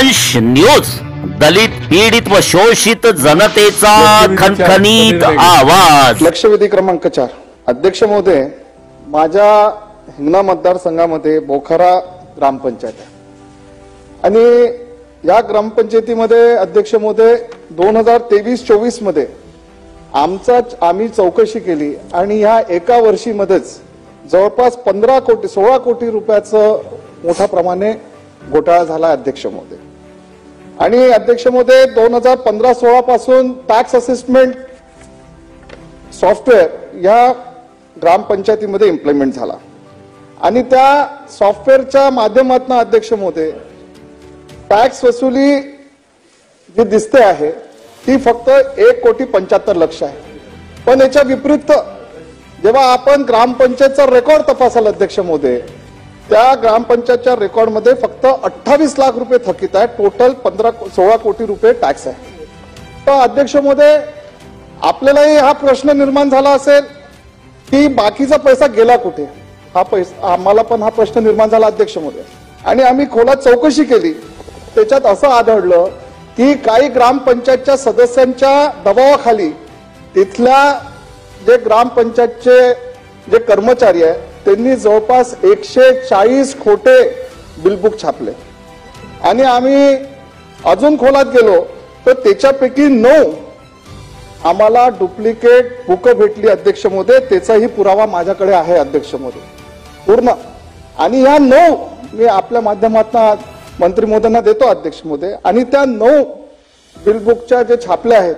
दंश न्यूज, दलित पीडित व शोषित जनतेचा खणखणीत आवाज। लक्षवेधी क्रमांक 4। अध्यक्ष महोदय, माझ्या हिंगणा मतदारसंघामध्ये बोखारा ग्रामपंचायत आहे आणि या ग्रामपंचायतीमध्ये अध्यक्ष महोदय 2023-24 मध्ये आम्ही चौकशी केली आणि ह्या एका वर्षीमध्येच जवळपास 15 कोटी 16 कोटी रुपयाचं मोठ्या प्रमाणे घोटाळा झाला अध्यक्ष महोदय। आणि अध्यक्ष महोदय 2015-16 पासून टॅक्स असेसमेंट सॉफ्टवेअर या ग्रामपंचायतीमध्ये इम्प्लिमेंट झाला आणि त्या सॉफ्टवेअरच्या माध्यमातून अध्यक्ष महोदय टॅक्स वसुली जी दिसते आहे ती फक्त 1,75,00,000 आहे। पण याच्या विपरीत जेव्हा आपण ग्रामपंचायतचा रेकॉर्ड तपासाल अध्यक्ष महोदय, त्या ग्रामपंचायतच्या रेकॉर्डमध्ये फक्त 28 लाख रुपये थकीत आहे। टोटल 16 कोटी रुपये टॅक्स आहे। तर अध्यक्ष महोदय, आपल्यालाही हा प्रश्न निर्माण झाला असेल की बाकीचा पैसा गेला कुठे, हा पैसा आम्हाला पण हा प्रश्न निर्माण झाला अध्यक्ष महोदय। आणि आम्ही खोलात चौकशी केली, त्याच्यात असं आढळलं की काही ग्रामपंचायतच्या सदस्यांच्या दबावाखाली तिथल्या जे ग्रामपंचायतचे जे कर्मचारी आहेत त्यांनी जवळपास 140 खोटे बिलबुक छापले आणि आम्ही अजून खोलात गेलो तर त्याच्यापैकी 9 आम्हाला डुप्लिकेट बुक भेटली अध्यक्ष महोदय। त्याचाही पुरावा माझ्याकडे आहे अध्यक्ष महोदय पूर्ण। आणि ह्या 9 मी आपल्या माध्यमातून मंत्री महोदयांना देतो अध्यक्ष महोदय। आणि त्या 9 बिलबुकच्या जे छापले आहेत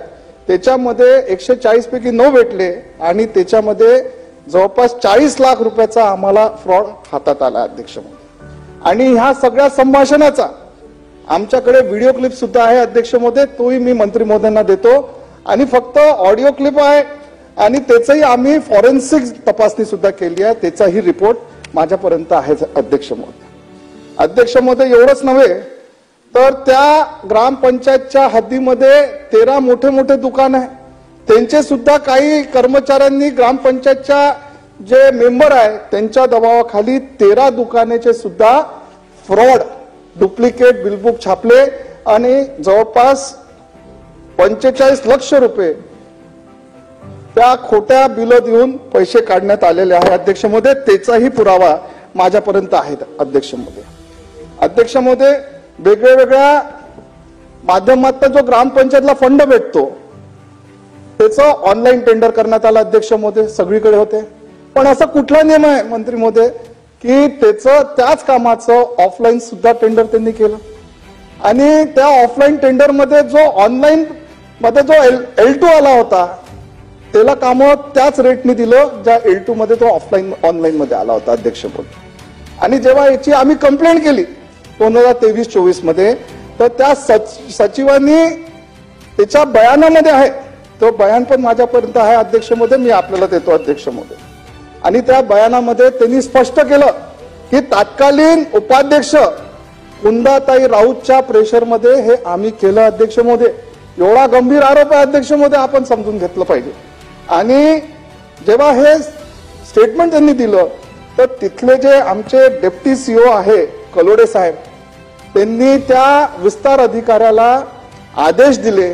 त्याच्यामध्ये 140 पैकी 9 भेटले आणि त्याच्यामध्ये जवळपास 40 लाख रुपयाचा आम्हाला फ्रॉड हातात आला अध्यक्ष महोदय। आणि ह्या सगळ्या संभाषणाचा आमच्याकडे व्हिडिओ क्लिप सुद्धा आहे अध्यक्ष महोदय, तोही मी मंत्री महोदयांना देतो। आणि फक्त ऑडिओ क्लिप आहे आणि त्याचाही आम्ही फॉरेन्सिक तपासणी सुद्धा केली आहे, त्याचाही रिपोर्ट माझ्यापर्यंत आहे अध्यक्ष महोदय। अध्यक्ष महोदय, एवढंच नव्हे तर त्या ग्रामपंचायतच्या हद्दीमध्ये 13 मोठे मोठे दुकान आहे, त्यांचे सुद्धा काही कर्मचाऱ्यांनी ग्रामपंचायतच्या जे मेंबर आहे त्यांच्या दबावाखाली 13 दुकानाचे सुद्धा फ्रॉड डुप्लिकेट बिलबुक छापले आणि जवळपास 45 लाख रुपये त्या खोट्या बिल देऊन पैसे काढण्यात आलेले आहे अध्यक्ष महोदय। त्याचाही पुरावा माझ्यापर्यंत आहे अध्यक्ष महोदय। अध्यक्ष महोदय, वेगवेगळ्या माध्यमातून जो ग्रामपंचायतला फंड भेटतो त्याचं ऑनलाईन टेंडर करण्यात आलं अध्यक्ष महोदय, सगळीकडे होते। पण असा कुठला नियम आहे मंत्री महोदय की त्याच कामाचं ऑफलाईन सुद्धा टेंडर त्यांनी केलं आणि त्या ऑफलाईन टेंडर मध्ये जो ऑनलाईन मध्ये जो L2 आला होता त्याला काम त्याच रेटने दिलं ज्या L2 मध्ये तो ऑनलाईन मध्ये आला होता अध्यक्ष महोदय। आणि जेव्हा याची आम्ही कंप्लेंट केली 2023-24 मध्ये तर त्या सचिवांनी त्याच्या बयानामध्ये आहे, तो बयान पण माझ्यापर्यंत आहे अध्यक्ष महोदय, मी आपल्याला देतो अध्यक्ष महोदय। आणि त्या बयानामध्ये त्यांनी स्पष्ट केलं की तत्कालीन उपाध्यक्ष कुंदाताई राऊतच्या प्रेशरमध्ये हे आम्ही केलं अध्यक्ष महोदय। एवढा गंभीर आरोप आहे अध्यक्ष महोदय, आपण समजून घेतलं पाहिजे। आणि जेव्हा हे स्टेटमेंट त्यांनी दिलं तर तिथले जे आमचे डेप्टी CEO आहे कलोडे साहेब, त्यांनी त्या विस्तार अधिकाऱ्याला आदेश दिले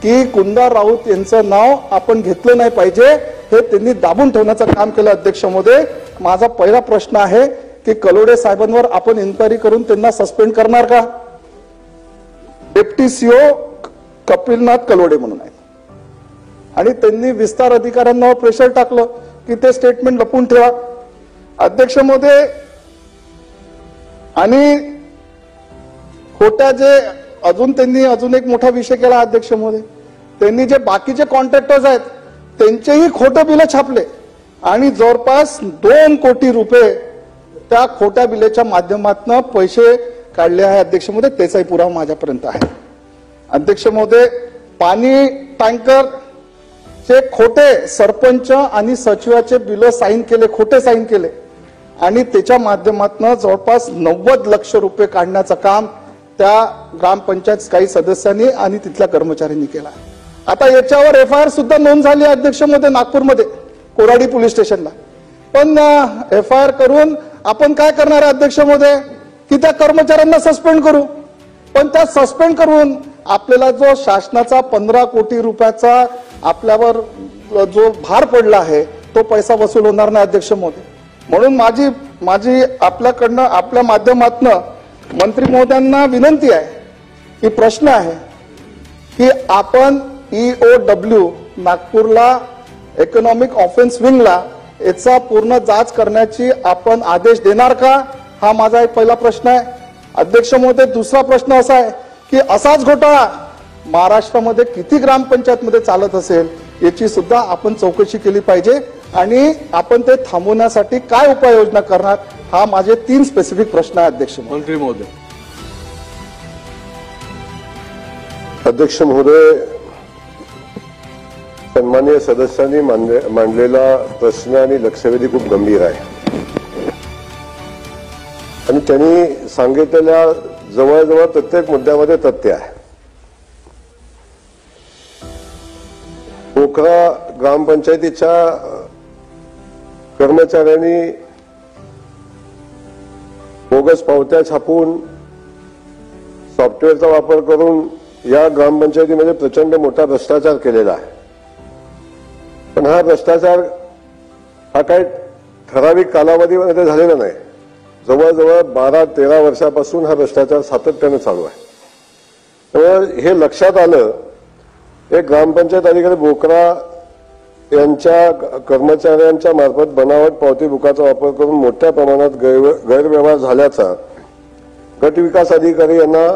की कुंदा राऊत यांचं नाव आपण घेतलं नाही पाहिजे, हे त्यांनी दाबून ठेवण्याचं काम केलं अध्यक्ष महोदय। माझा पहिला प्रश्न आहे की कलोडे साहेबांवर आपण इन्क्वायरी करून त्यांना सस्पेंड करणार का? डेप्टी CEO कपिलनाथ कलोडे म्हणून आहे आणि त्यांनी विस्तार अधिकाऱ्यांना प्रेशर टाकलं की ते स्टेटमेंट लपवून ठेवा अध्यक्ष महोदय। आणि खोट्या जे त्यांनी एक मोठा विषय केला अध्यक्ष महोदय, त्यांनी जे बाकीचे कॉन्ट्रॅक्टर्स आहेत त्यांचेही खोटे बिल छापले आणि जवळपास 2 कोटी रुपये त्या खोट्या बिलेच्या माध्यमातून पैसे काढले आहे अध्यक्ष महोदय, त्याचाही पुरावा माझ्यापर्यंत आहे अध्यक्ष महोदय। पाणी टँकरचे खोटे सरपंच आणि सचिवाचे बिल साईन केले, खोटे साईन केले आणि त्याच्या माध्यमातून जवळपास 90 लाख रुपये काढण्याचं काम त्या ग्रामपंचायत काही सदस्यांनी आणि तिथल्या कर्मचाऱ्यांनी केला। आता याच्यावर FIR सुद्धा नोंद झाली अध्यक्ष महोदय नागपूरमध्ये कोराडी पोलीस स्टेशनला। पण FIR करून आपण काय करणार अध्यक्ष महोदय की त्या कर्मचाऱ्यांना सस्पेंड करू, पण त्या सस्पेंड करून आपल्याला जो शासनाचा 15 कोटी रुपयाचा आपल्यावर जो भार पडला आहे तो पैसा वसूल होणार नाही अध्यक्ष महोदय. म्हणून माझी आपल्याकडनं आपल्या माध्यमातनं मंत्री महोदयांना विनंती आहे की प्रश्न आहे की आपण EOW नागपूरला इकॉनॉमिक ऑफेन्स विंगला याचा पूर्ण जांच करण्याची आपण आदेश देणार का, हा माझा एक पहिला प्रश्न आहे अध्यक्ष महोदय. दुसरा प्रश्न असा आहे की असाच घोटाळा महाराष्ट्रामध्ये किती ग्रामपंचायतमध्ये चालत असेल याची सुद्धा आपण चौकशी केली पाहिजे आणि आपण ते थांबवण्यासाठी काय उपाययोजना करणार, हा माझे 3 स्पेसिफिक प्रश्न आहे अध्यक्ष मंत्री महोदय. अध्यक्ष महोदय, सन्माननीय सदस्यांनी मांडलेला प्रश्न आणि लक्षवेधी खूप गंभीर आहे आणि त्यांनी सांगितलेल्या जवळजवळ प्रत्येक मुद्द्यामध्ये तथ्य आहे. पोखरा ग्रामपंचायतीच्या कर्मचाऱ्यांनी बोगस पावत्या छापून सॉफ्टवेअरचा वापर करून या ग्रामपंचायतीमध्ये प्रचंड मोठा भ्रष्टाचार केलेला आहे. पण हा भ्रष्टाचार हा काही ठराविक कालावधीमध्ये झालेला नाही. जवळजवळ 12-13 वर्षापासून हा भ्रष्टाचार सातत्याने चालू आहे. त्यामुळे हे लक्षात आलं, एक ग्रामपंचायत अधिकारी बोकरा यांच्या कर्मचाऱ्यांच्या मार्फत बनावट पावती बुकाचा वापर करून मोठ्या प्रमाणात गैरव्यवहार झाल्याचा गट विकास अधिकारी यांना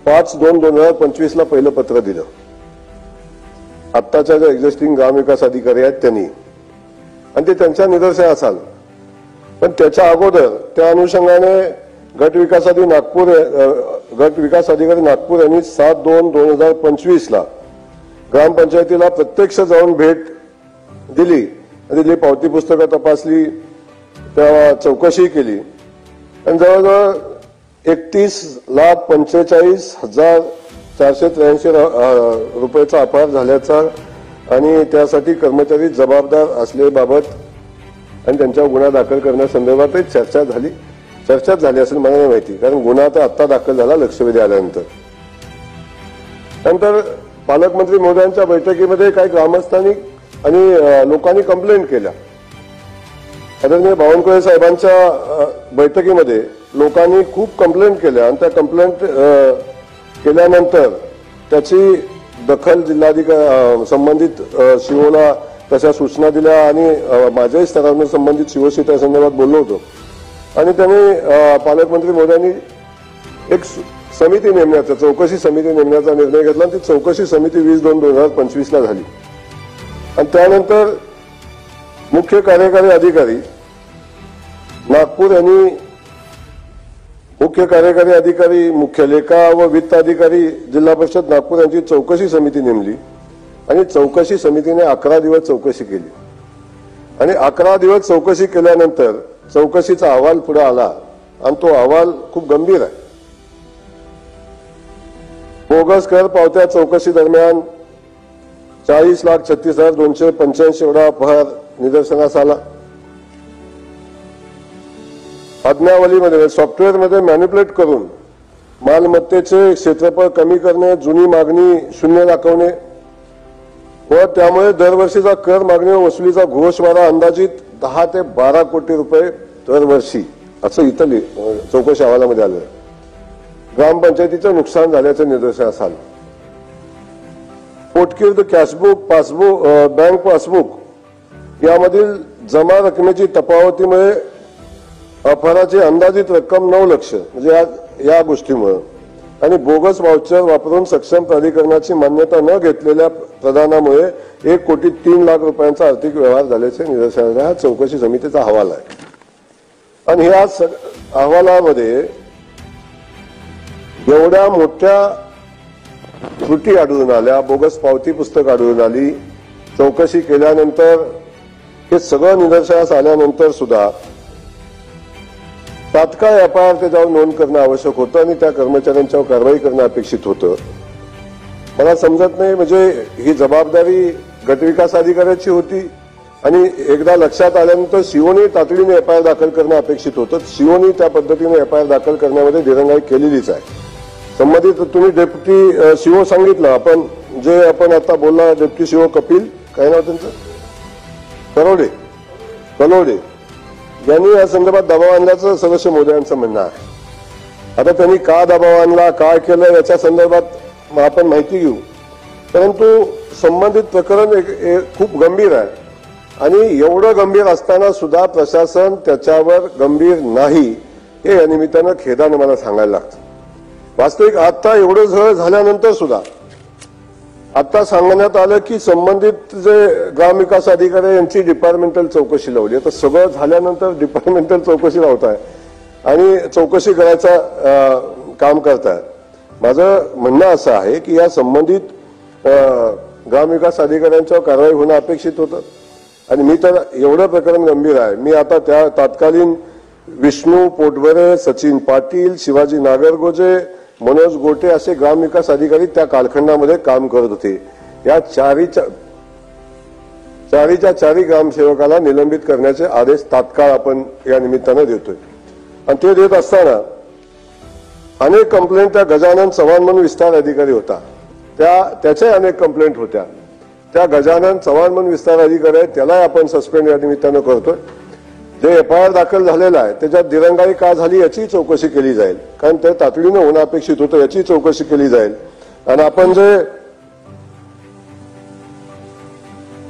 5/2/2025 पहिलं पत्र दिलं. आत्ताच्या ज्या एक्झिस्टिंग ग्रामविकास अधिकारी आहेत त्यांनी, आणि ते त्यांच्या निदर्शनास आलं. पण त्याच्या अगोदर त्या अनुषंगाने गट विकास अधिकारी नागपूर यांनी 7/2/2025 ग्रामपंचायतीला प्रत्यक्ष जाऊन भेट दिली, तिथली पावती पुस्तकं तपासली, त्या चौकशी केली आणि जवळजवळ 31,45,483 रुपयाचा अपहार झाल्याचा आणि त्यासाठी कर्मचारी जबाबदार असल्याबाबत आणि त्यांच्यावर गुन्हा दाखल करण्यासंदर्भातही चर्चाच झाली असेल मला नाही माहिती, कारण गुन्हा तर आत्ता दाखल झाला लक्षवेधी आल्यानंतर. नंतर पालकमंत्री महोदयांच्या बैठकीमध्ये काही ग्रामस्थांनी आणि लोकांनी कंप्लेंट केल्या. आदरणीय बावनकुळे साहेबांच्या बैठकीमध्ये लोकांनी खूप कंप्लेंट केल्या आणि त्या कंप्लेंट केल्यानंतर त्याची दखल जिल्हाधिकारी संबंधित सीओला तशा सूचना दिल्या आणि माझ्याही स्तरावर संबंधित सीओशी त्या संदर्भात बोललो होतो आणि त्यांनी पालकमंत्री महोदयांनी एक समिती नेमण्याचा, चौकशी समिती नेमण्याचा निर्णय घेतला आणि ती चौकशी समिती 20/2/2025 झाली. आणि त्यानंतर मुख्य कार्यकारी अधिकारी नागपूर यांनी मुख्य कार्यकारी अधिकारी, मुख्य लेखा व वित्त अधिकारी जिल्हा परिषद नागपूर यांची चौकशी समिती नेमली आणि चौकशी समितीने 11 दिवस चौकशी केली आणि 11 दिवस चौकशी केल्यानंतर चौकशीचा अहवाल पुढे आला आणि तो अहवाल खूप गंभीर आहे. बोगस कर पावत्या चौकशी दरम्यान 40,36,285 एवढा अपहार निदर्शनास आला. आज्ञावलीमध्ये सॉफ्टवेअरमध्ये मॅन्युप्युलेट करून मालमत्तेचे क्षेत्रफळ कमी करणे, जुनी मागणी 0 दाखवणे व त्यामुळे दरवर्षीचा कर मागणी व वसुलीचा घोषवारा अंदाजित 10 ते 12 कोटी रुपये दरवर्षी असं इथं चौकशी अहवालामध्ये आलं. ग्रामपंचायतीचं नुकसान झाल्याचं निदर्शनास आलं. पोटकीर्द कॅशबुक, पासबुक, बँक पासबुक यामधील जमा रकमेची तफावतीमुळे अपहाराची अंदाजित रक्कम 9 लाख म्हणजे या गोष्टीमुळे आणि बोगस वाउचर वापरून सक्षम प्राधिकरणाची मान्यता न घेतलेल्या प्रदानामुळे 1,03,00,000 रुपयांचा आर्थिक व्यवहार झाल्याचे निदर्शनास आले. हा चौकशी समितीचा अहवाल आहे आणि ह्या अहवालामध्ये एवढ्या मोठ्या त्रुटी आढळून आल्या, बोगस पावती पुस्तक आढळून आली. चौकशी केल्यानंतर हे सगळं निदर्शनास आल्यानंतर सुद्धा तात्काळ एफआयआर त्याच्यावर नोंद करणं आवश्यक होतं आणि त्या कर्मचाऱ्यांच्यावर कारवाई करणं अपेक्षित होतं. मला समजत नाही, म्हणजे ही जबाबदारी गटविकास अधिकाऱ्याची होती आणि एकदा लक्षात आल्यानंतर सीओने तातडीने एफआयआर दाखल करणं अपेक्षित होतं. सीओने त्या पद्धतीने एफआयआर दाखल करण्यामध्ये दिरंगाई केलेलीच आहे. संबंधित तुम्ही डेप्युटी सीओ सांगितलं, आपण आता बोलला डेप्युटी सीओ कपिल, काय नाव त्यांचं, कलोडे यांनी या संदर्भात दबाव आणल्याचं सदस्य मोदयांचं म्हणणं आहे. आता त्यांनी का दबाव आणला, काय केलं याच्या संदर्भात आपण माहिती घेऊ, परंतु संबंधित प्रकरण खूप गंभीर आहे आणि एवढं गंभीर असताना सुद्धा प्रशासन त्याच्यावर गंभीर नाही, हे या निमित्तानं खेदाने मला सांगायला लागतं. वास्तविक आता एवढं झाल्यानंतर सुद्धा आता सांगण्यात आलं की संबंधित जे ग्रामविकास अधिकारी यांची डिपार्टमेंटल चौकशी लावली. आता सगळं झाल्यानंतर डिपार्टमेंटल चौकशी लावताय आणि चौकशी करायचा काम करताय. माझं म्हणणं असं आहे की या संबंधित ग्रामविकास अधिकाऱ्यांच्यावर कारवाई होणं अपेक्षित होतं आणि मी तर एवढं प्रकरण गंभीर आहे, मी आता त्या तात्कालीन विष्णू पोटभरे, सचिन पाटील, शिवाजी नागरगोजे, मनोज गोटे असे ग्रामविकास अधिकारी त्या कालखंडामध्ये काम करत होते. या चारी ग्रामसेवकाला निलंबित करण्याचे आदेश तात्काळ आपण या निमित्तानं देतोय. आणि ते देत असताना अनेक कंप्लेंट त्या गजानन चव्हाण म्हणून विस्तार अधिकारी होता, त्याच्या अनेक कंप्लेंट होत्या. त्या गजानन चव्हाण म्हणून विस्तार अधिकारी आहे, त्याला आपण सस्पेंड या निमित्तानं करतोय. जे एफआयआर दाखल झालेला आहे त्याच्यात दिरंगाई का झाली याची चौकशी केली जाईल, कारण ते तातडीनं होणं अपेक्षित होतं, याची चौकशी केली जाईल. आणि आपण जे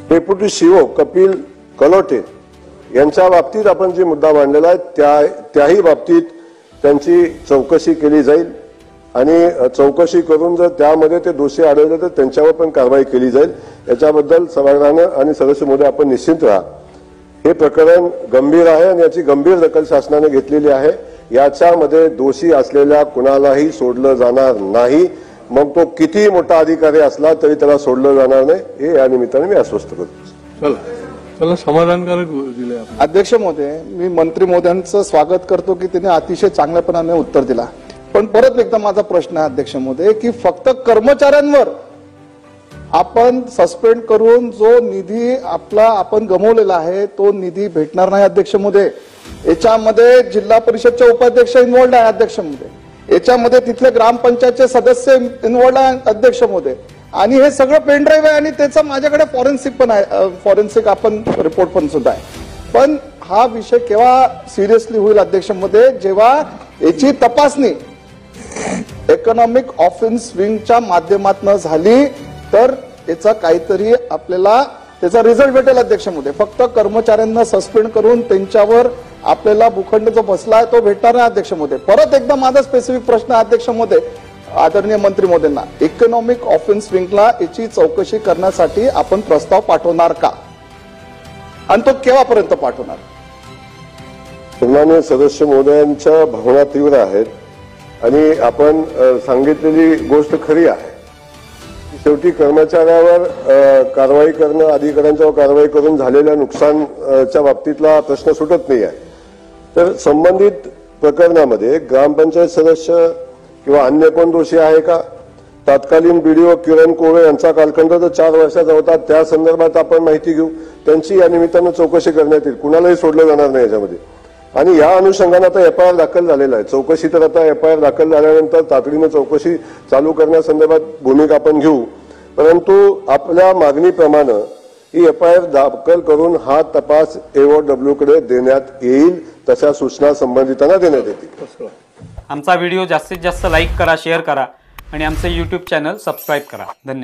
डेप्युटी सीओ कपिल कलोटे यांच्या बाबतीत आपण जे मुद्दा मांडलेला आहे त्याही बाबतीत त्यांची चौकशी केली जाईल आणि चौकशी करून जर त्यामध्ये ते दोषी आढळले तर त्यांच्यावर पण कारवाई केली जाईल. याच्याबद्दल सभागृहानं आणि सदस्य महोदय आपण निश्चित राहा. हे प्रकरण गंभीर आहे आणि याची गंभीर दखल शासनाने घेतलेली आहे. याच्यामध्ये दोषी असलेल्या कुणालाही सोडलं जाणार नाही, मग तो किती मोठा अधिकारी असला तरी त्याला सोडलं जाणार नाही, हे या निमित्ताने मी आश्वस्त करतो. चला समाधानकारक दिले. अध्यक्ष महोदय, मी मंत्री महोदयांचं स्वागत करतो की त्यांनी अतिशय चांगल्यापणाने उत्तर दिला. पण परत एकदा माझा प्रश्न आहे अध्यक्ष महोदय की फक्त कर्मचाऱ्यांवर आपण सस्पेंड करून जो निधी आपण गमावलेला आहे तो निधी भेटणार नाही अध्यक्ष महोदय. याच्यामध्ये जिल्हा परिषदचे उपाध्यक्ष इन्व्हॉल्ड आहे अध्यक्ष महोदय, याच्यामध्ये तिथले ग्रामपंचायतचे सदस्य इन्व्हॉल्ड आहे अध्यक्ष महोदय, आणि हे सगळं पेनड्राईव्ह आहे आणि त्याचा माझ्याकडे फॉरेन्सिक पण आहे, फॉरेन्सिक आपण रिपोर्ट पण सुद्धा आहे. पण हा विषय केव्हा सिरियसली होईल अध्यक्ष महोदय, जेव्हा याची तपासणी इकॉनॉमिक ऑफेन्स विंगच्या माध्यमातून झाली तर याचा काहीतरी आपल्याला त्याचा रिझल्ट भेटेल अध्यक्ष महोदय. फक्त कर्मचाऱ्यांना सस्पेंड करून त्यांच्यावर आपल्याला भूखंड जो बसला आहे तो भेटणार नाही अध्यक्ष महोदय. परत एकदा माझा स्पेसिफिक प्रश्न अध्यक्ष महोदय आदरणीय मंत्री महोदयांना, इकॉनॉमिक ऑफेन्स विंगला याची चौकशी करण्यासाठी आपण प्रस्ताव पाठवणार का आणि तो केव्हापर्यंत पाठवणार? सन्माननीय सदस्य महोदयांच्या भावना तीव्र आहेत आणि आपण सांगितलेली गोष्ट खरी आहे. शेवटी कर्मचाऱ्यावर कारवाई करणं, अधिकाऱ्यांच्यावर कारवाई करून झालेल्या नुकसानच्या बाबतीतला प्रश्न सुटत नाही आहे. तर संबंधित प्रकरणामध्ये ग्रामपंचायत सदस्य किंवा अन्य कोण दोषी आहे का? तत्कालीन बीडीओ किरण कोळे यांचा कालखंड तर 4 वर्षाचा होता, त्या संदर्भात आपण माहिती घेऊ. त्यांची या निमित्तानं चौकशी करण्यात येईल, कुणालाही सोडलं जाणार नाही याच्यामध्ये. आणि या अनुषंगाने आता एफआयआर दाखल झालेला आहे. चौकशी तर आता एफआयआर दाखल झाल्यानंतर तातडीनं चौकशी चालू करण्यासंदर्भात भूमिका आपण घेऊ, परंतु आपल्या मागणीप्रमाणे ही एफआयआर दाखल करून हा तपास एओडब्ल्यू कडे देण्यात येईल, तशा सूचना संबंधितांना देण्यात येतील. आमचा व्हिडिओ जास्तीत जास्त लाईक करा, शेअर करा आणि आमचे YouTube चॅनल सबस्क्राईब करा. धन्यवाद.